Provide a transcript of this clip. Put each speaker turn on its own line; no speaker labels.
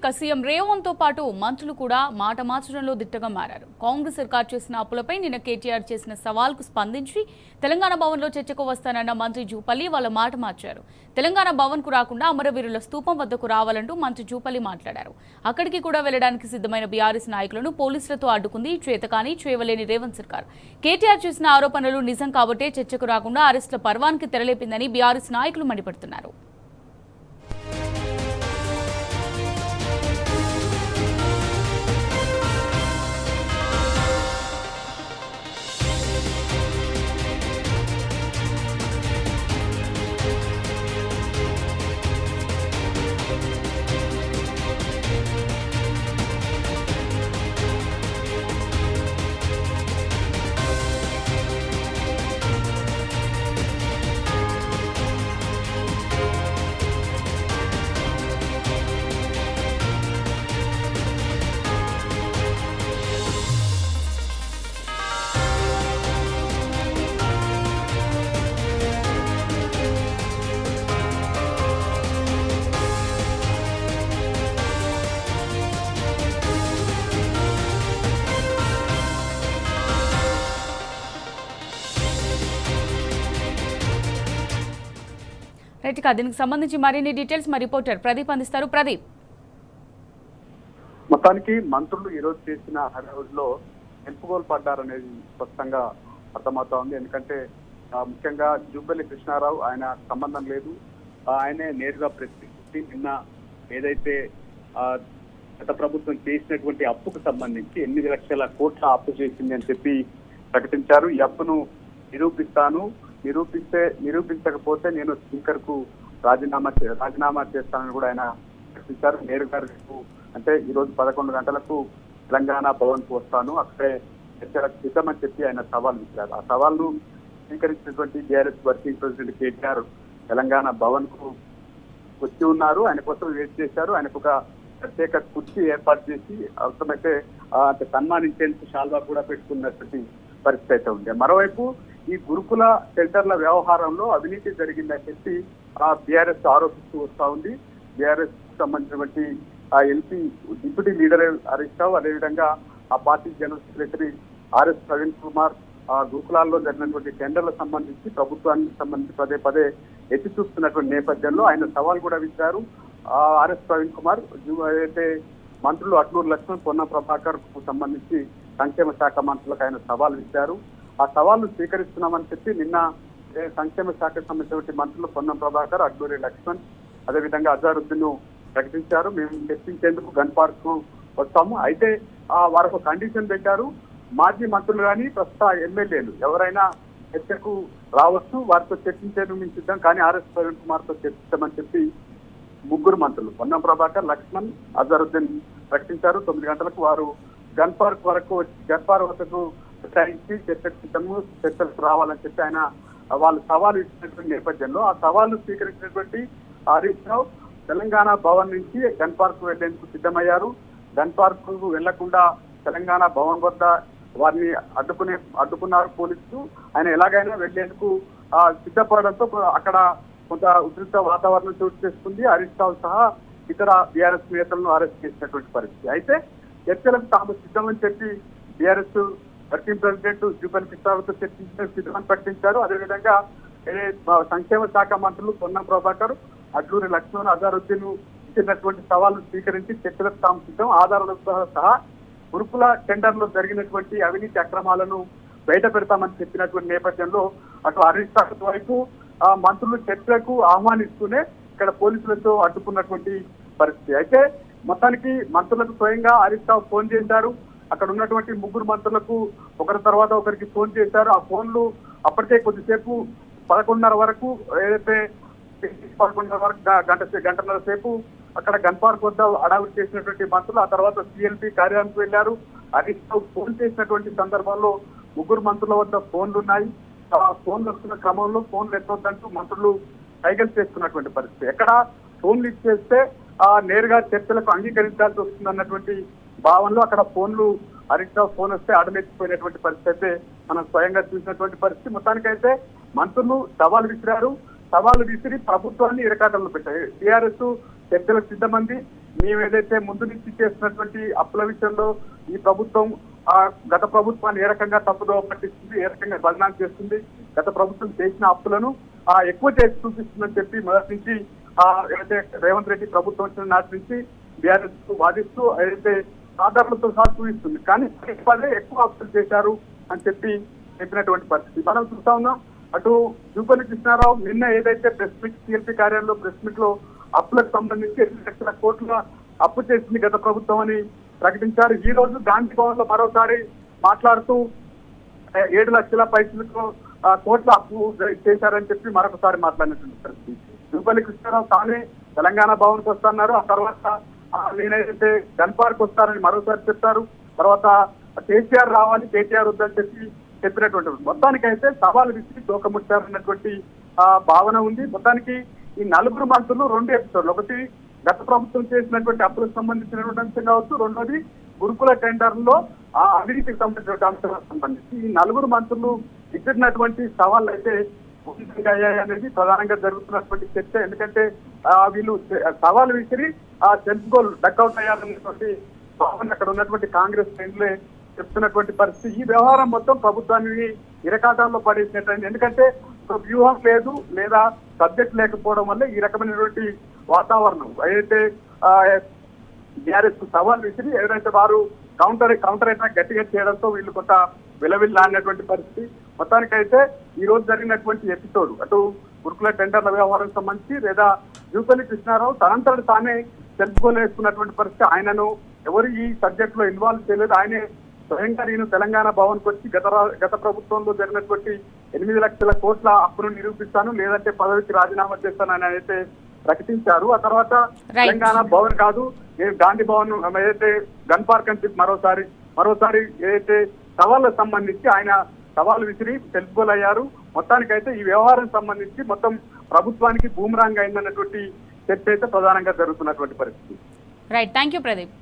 ఇక సీఎం రేవంత్ తో పాటు మంత్రులు కూడా మాట మార్చడంలో దిట్టగా మారారు. కాంగ్రెస్ సర్కార్ చేసిన అప్పులపై నిన్న కేటీఆర్ చేసిన సవాల్కు స్పందించి తెలంగాణ భవన్లో చర్చకు వస్తానన్న మంత్రి జూపల్లి వాళ్ళ మాట మార్చారు. తెలంగాణ భవన్కు రాకుండా అమరవీరుల స్తూపం వద్దకు రావాలంటూ మంత్రి జూపల్లి మాట్లాడారు. అక్కడికి కూడా వెళ్లడానికి సిద్ధమైన బీఆర్ఎస్ నాయకులను పోలీసులతో అడ్డుకుంది చేతకాని చేయవలేని రేవంత్ సర్కార్. కేటీఆర్ చేసిన ఆరోపణలు నిజం కాబట్టే చర్చకు రాకుండా అరెస్టుల పర్వానికి తెరలేపిందని బీఆర్ఎస్ నాయకులు మండిపడుతున్నారు. దీనికి సంబంధించి మరిన్ని డీటెయిల్స్ మా రిపోర్టర్ ప్రదీప్ అందిస్తారు. ప్రదీప్,
మొత్తానికి మంత్రులు ఈ రోజు చేసిన హడావుడిలో ఎంపుగోలు పడ్డారనేది స్పష్టంగా అర్థమవుతా ఉంది. ఎందుకంటే ముఖ్యంగా జూపల్లి కృష్ణారావు ఆయన సంబంధం లేదు, ఆయనే నేరుగా ప్రశ్నించి నిన్న ఏదైతే గత ప్రభుత్వం చేసినటువంటి అప్పుకు సంబంధించి 8 లక్షల కోట్ల అప్పు చేసింది అని చెప్పి ప్రకటించారు. ఈ అప్పును నిరూపించకపోతే నేను స్పీకర్ కు రాజీనామా చేస్తానని కూడా ఆయన ప్రకటించారు. నేరుగా అంటే ఈ రోజు 11 గంటలకు తెలంగాణ భవన్ కు వస్తాను, అక్కడే చర్చలకు సిద్ధమని చెప్పి ఆయన సవాల్ ఇచ్చారు. ఆ సవాల్ను స్వీకరించినటువంటి బీఆర్ఎస్ వర్కింగ్ ప్రెసిడెంట్ కేటీఆర్ తెలంగాణ భవన్ కు వచ్చి ఉన్నారు. ఆయన కోసం వెయిట్ చేశారు. ఆయనకు ఒక ప్రత్యేక కుర్చీ ఏర్పాటు చేసి అవసరమైతే సన్మానించేందుకు షాల్వా కూడా పెట్టుకున్నటువంటి పరిస్థితి అయితే ఉంది. మరోవైపు ఈ గురుకుల సెంటర్ల వ్యవహారంలో అవినీతి జరిగిందని చెప్పి బీఆర్ఎస్ ఆరోపిస్తూ వస్తా ఉంది. బీఆర్ఎస్ సంబంధించినటువంటి LP deputy leader Harish Rao, అదేవిధంగా ఆ party general secretary RS Praveen Kumar గురుకులాల్లో జరిగినటువంటి టెండర్లకు సంబంధించి ప్రభుత్వానికి సంబంధించి పదే పదే ఎత్తి చూస్తున్నటువంటి నేపథ్యంలో ఆయన సవాల్ కూడా విచ్చారు. ఆర్ఎస్ ప్రవీణ్ కుమార్ ఏదైతే మంత్రులు అట్లూరు లక్ష్మణ్, పొన్నం ప్రభాకర్ కు సంబంధించి సంక్షేమ శాఖ మంత్రులకు ఆయన సవాల్ ఇచ్చారు. ఆ సవాల్ను స్వీకరిస్తున్నామని చెప్పి నిన్న సంక్షేమ శాఖకు సంబంధించిన మంత్రులు పొన్నం ప్రభాకర్, అట్లూరి లక్ష్మణ్, అదేవిధంగా అజారుద్దీన్ ప్రకటించారు. మేము చర్చించేందుకు గన్ పార్క్ కు వస్తాము. అయితే వారు ఒక కండిషన్ పెట్టారు, మాజీ మంత్రులు కానీ ప్రస్తుత ఎమ్మెల్యేలు ఎవరైనా చర్చకు రావచ్చు, వారితో చర్చించేందుకు మేము సిద్ధం, కానీ ఆర్ఎస్ ప్రవీణ్ కుమార్ తో చర్చిస్తామని చెప్పి 3 మంత్రులు పొన్నం ప్రభాకర్, లక్ష్మణ్, అజారుద్దీన్ ప్రకటించారు. 9 గంటలకు వారు గన్ పార్క్ వద్దకు చర్చలకు రావాలని చెప్పి ఆయన వాళ్ళు సవాలు ఇచ్చినటువంటి నేపథ్యంలో ఆ సవాలు స్వీకరించినటువంటి హరీష్ రావు తెలంగాణ భవన్ నుంచి గన్ పార్క్ వెళ్లేందుకు సిద్ధమయ్యారు. గన్ పార్క్ కు వెళ్లకుండా తెలంగాణ భవన్ వద్ద వారిని అడ్డుకున్నారు పోలీసులు. ఆయన ఎలాగైనా వెళ్లేందుకు సిద్ధపడడంతో అక్కడ కొంత ఉద్రిక్త వాతావరణం చోటు చేసుకుంది. హరీష్ రావు సహా ఇతర బీఆర్ఎస్ నేతలను అరెస్ట్ చేసినటువంటి పరిస్థితి. అయితే చర్చలకు తాము సిద్ధమని చెప్పి బీఆర్ఎస్ వర్కింగ్ ప్రెసిడెంట్ జూపల్లి కృష్ణారావుతో చర్చించిన సిద్ధమని ప్రకటించారు. అదేవిధంగా సంక్షేమ శాఖ మంత్రులు పొన్నం ప్రభాకర్, అట్లూరి లక్ష్మణ్, అజారుద్దీన్ ఇచ్చినటువంటి సవాళ్లు స్వీకరించి చర్చలకు తాము సిద్ధం, ఆధారాలతో సహా గురుకుల టెండర్లో జరిగినటువంటి అవినీతి అక్రమాలను బయట పెడతామని చెప్పినటువంటి నేపథ్యంలో అటు హరీష్ రావు వైపు మంత్రులు చర్చలకు ఆహ్వానిస్తూనే ఇక్కడ పోలీసులతో అడ్డుకున్నటువంటి పరిస్థితి. అయితే మొత్తానికి మంత్రులకు స్వయంగా హరీష్ రావు ఫోన్ చేశారు. అక్కడ ఉన్నటువంటి 3 మంత్రులకు ఒకరి తర్వాత ఒకరికి ఫోన్ చేశారు. ఆ ఫోన్లు అప్పటికే కొద్దిసేపు 11:30 వరకు ఏదైతే 11:30 వరకు గంటన్నర సేపు అక్కడ గన్ పార్క్ వద్ద హడావుడి చేసినటువంటి మంత్రులు ఆ తర్వాత సిఎల్పి కార్యాలయానికి వెళ్లారు. హరీష్ రావు ఫోన్ చేసినటువంటి సందర్భంలో 3 మంత్రుల వద్ద ఫోన్లు ఉన్నాయి. ఫోన్లు వస్తున్న క్రమంలో ఫోన్లు ఎత్తొద్దంటూ మంత్రులు సైకిల్ చేస్తున్నటువంటి పరిస్థితి. ఎక్కడ ఫోన్లు ఇచ్చేస్తే నేరుగా చర్చలకు అంగీకరించాల్సి వస్తుంది అన్నటువంటి భావనలో అక్కడ ఫోన్లు హరీష్ రావు ఫోన్ వస్తే అడమెచ్చిపోయినటువంటి పరిస్థితి అయితే మనం స్వయంగా చూసినటువంటి పరిస్థితి. మొత్తానికైతే మంత్రులు సవాలు విసిరారు. సవాలు విసిరి ప్రభుత్వాన్ని ఇరకాటంలో పెట్టారు. టీఆర్ఎస్ చర్చలకు సిద్ధమంది, మేము ఏదైతే ముందు నుంచి చేస్తున్నటువంటి అప్పుల విషయంలో ఈ ప్రభుత్వం గత ప్రభుత్వాన్ని ఏ రకంగా తప్పుదోవ పట్టిస్తుంది, ఏ రకంగా బదనాం చేస్తుంది, గత ప్రభుత్వం చేసిన అప్పులను ఎక్కువ చేసి చూపిస్తుందని చెప్పి మొదటి నుంచి ఏదైతే రేవంత్ రెడ్డి ప్రభుత్వం వచ్చిన నాటి నుంచి బీఆర్ఎస్ వాదిస్తూ ఏదైతే ఆధారాలతో సహా చూపిస్తుంది. కానీ పదే ఎక్కువ అప్పులు చేశారు అని చెప్పినటువంటి పరిస్థితి మనం చూస్తా ఉన్నాం. అటు జూపల్లి కృష్ణారావు నిన్న ఏదైతే ప్రెస్ మీట్ సిఎల్పి కార్యాలయంలో ప్రెస్ మీట్ లో అప్పులకు సంబంధించి 8 లక్షల కోట్ల అప్పు చేసింది గత ప్రభుత్వం అని ప్రకటించారు. ఈ రోజు గాంధీ భవన్ లో మరోసారి మాట్లాడుతూ 7 లక్షల పైసలకు కోట్ల అప్పు చేశారని చెప్పి మరొకసారి మాట్లాడినటువంటి పరిస్థితి. జూపల్లి కృష్ణారావు తానే తెలంగాణ భవన్ కు వస్తున్నారు, ఆ తర్వాత నేనైతే గన్ పార్క్ వస్తారని మరోసారి చెప్పారు. తర్వాత కేసీఆర్ రావాలి, కేటీఆర్ వద్దని చెప్పినటువంటి మొత్తానికైతే సవాలు విసిరి తోకముట్టారన్నటువంటి భావన ఉంది. మొత్తానికి ఈ 4 మంత్రులు 2 ఎపిసోడ్లు, ఒకటి గత ప్రభుత్వం చేసినటువంటి అప్పులకు సంబంధించినటువంటి అంశం కావచ్చు, రెండోది గురుకుల టెండర్లో అవినీతికి సంబంధించిన అంశాలకు సంబంధించి ఈ 4 మంత్రులు ఇచ్చినటువంటి సవాళ్ళు అయితే అయ్యాయి అనేది ప్రధానంగా జరుగుతున్నటువంటి చర్చ. ఎందుకంటే వీళ్ళు సవాలు విసిరి సెల్ఫ్ గోల్ డక్అవుట్ అయ్యారనేటువంటి భావన అక్కడ ఉన్నటువంటి కాంగ్రెస్ శ్రేణులే చెప్తున్నటువంటి పరిస్థితి. ఈ వ్యవహారం మొత్తం ప్రభుత్వాన్ని ఇరకాటంలో పడేసినట్టు. ఎందుకంటే వ్యూహం లేదు లేదా సబ్జెక్ట్ లేకపోవడం వల్ల ఈ రకమైనటువంటి వాతావరణం ఏదైతే బీఆర్ఎస్ సవాల్ విసిరి ఏదైతే వారు కౌంటర్ అటాక్ గట్టిగా చేయడంతో వీళ్ళు కొంత విలవిల్లాడినటువంటి పరిస్థితి. మొత్తానికైతే ఈ రోజు జరిగినటువంటి ఎపిసోడ్ అటు గురుకుల టెండర్ల వ్యవహారం సంబంధించి లేదా జూపల్లి కృష్ణారావు తనంతటి తానే తెలుసుకోలేసుకున్నటువంటి పరిస్థితి. ఆయనను ఎవరు ఈ సబ్జెక్ట్ లో ఇన్వాల్వ్ చేయలేదు. ఆయనే స్వయంగా నేను తెలంగాణ భవన్ కు వచ్చి గత ప్రభుత్వంలో జరిగినటువంటి 8 లక్షల కోట్ల అప్పును నిరూపిస్తాను, లేదంటే పదవికి రాజీనామా చేస్తానని అయితే ప్రకటించారు. ఆ తర్వాత తెలంగాణ భవన్ కాదు, గాంధీ భవన్ ఏదైతే గన్ పార్క్ అని చెప్పి మరోసారి ఏదైతే సవాళ్ళకు సంబంధించి ఆయన సవాలు విసిరి తెలుసుకోలయ్యారు. మొత్తానికైతే ఈ వ్యవహారం సంబంధించి మొత్తం ప్రభుత్వానికి బూమరాంగ్ అయిందన్నటువంటి చర్చ అయితే ప్రధానంగా జరుగుతున్నటువంటి పరిస్థితి.
Right, thank you Pradeep.